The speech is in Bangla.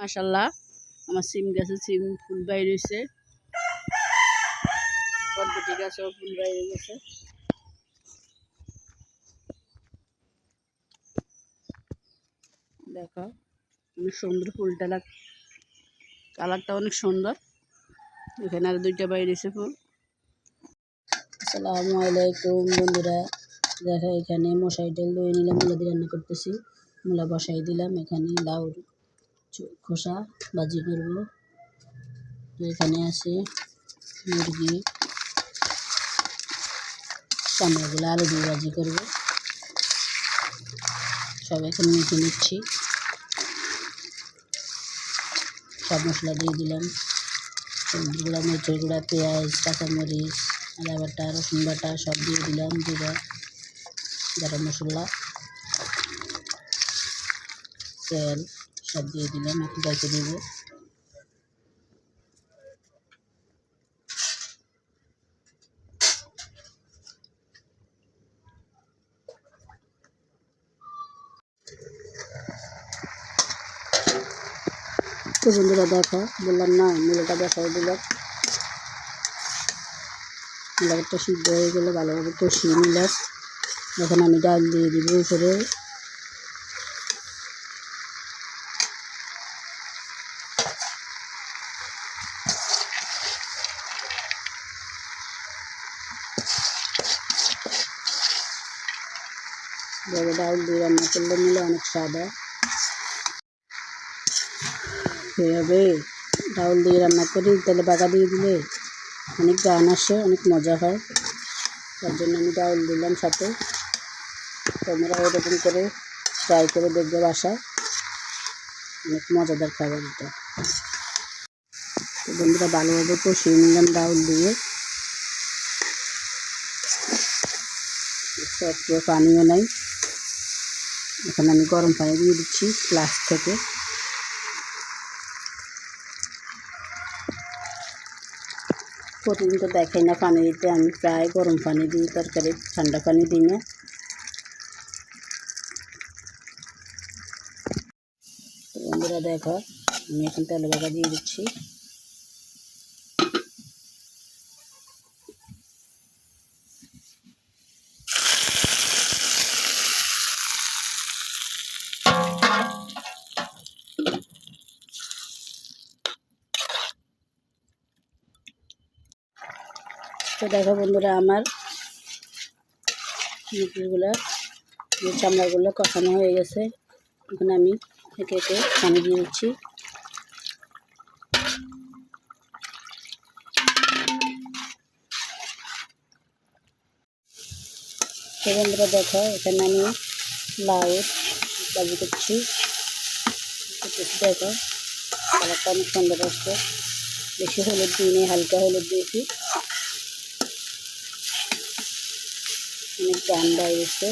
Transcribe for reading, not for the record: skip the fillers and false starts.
মাশাআল্লাহ আমার সিম গাছে সিম ফুল বাইরে হয়েছে, বরবটি গাছেও ফুল বাইরে গেছে। দেখো অনেক সুন্দর ফুলটা, কালারটা অনেক সুন্দর। এখানে আর দুইটা বাইরেছে ফুল। আসসালামু আলাইকুম বন্ধুরা, দেখো এখানে মশাই ডাল ধুয়ে নিলাম, মূলা দিয়ে রান্না করতেছি। মূলা বসাই দিলাম, এখানে লাউর খোসা ভাজি করব। এখানে আছে মুরগি, চামড়াগুলো আলু দিয়ে ভাজি করব। সব এখানে মেখে নিচ্ছি, সব মশলা দিয়ে দিলাম, হলুদ গুঁড়া, মরিচের গুঁড়া, পেঁয়াজ, কাঁচামরিচ, আদা বাটা, রসুন বাটা সব দিয়ে দিলাম, জিরা, গরম মশলা, তেল সব দিয়ে দিলাম। এখন রেখে দেব। তো বন্ধুরা দেখো, বললাম না মূলাটা বসাই দিলাম। মূলাটা সিদ্ধ হয়ে গেলে ভালোভাবে কষিয়ে নিলাম। এখন আমি ডাল দিয়ে দিব উপরে। ডাল দিয়ে রান্না করলে নিলে অনেক স্বাদ হয়। এভাবে ডাউল দিয়ে রান্না করি, তেলে বাগা দিয়ে দিলে অনেক গান আসে, অনেক মজা হয়। তার জন্য আমি ডাউল দিলাম সাথে। তোমরা এরকম করে ট্রাই করে দেখবে বাসায়, অনেক মজাদার খাবার এটা। তো বন্ধুরা ভালোভাবে কষিয়ে নিলাম ডাউল দিয়ে। একটু পানিও নাই। এখন আমি গরম পানি দিয়ে দিচ্ছি ফ্লাস্ক থেকে। প্রতিদিন তো দেখাই না পানি দিতে, আমি প্রায় গরম পানি দিই তরকারি, ঠান্ডা পানি দিই না। বন্ধুরা দেখো, আমি এখন তেলে বাগা দিয়ে দিচ্ছি। তো দেখো বন্ধুরা, আমার মুরগিগুলো, চামড়াগুলো কষানো হয়ে গেছে। এখন আমি একে একে পানি দিয়ে দিচ্ছি। তো বন্ধুরা দেখো, এখানে আমি লাউ ভাজি করছি। দেখো কালারটা অনেক সুন্দর আসছে। বেশি হলুদ দিইনি, হালকা হলুদ দিয়েছি। অনেক গান বাইরেছে।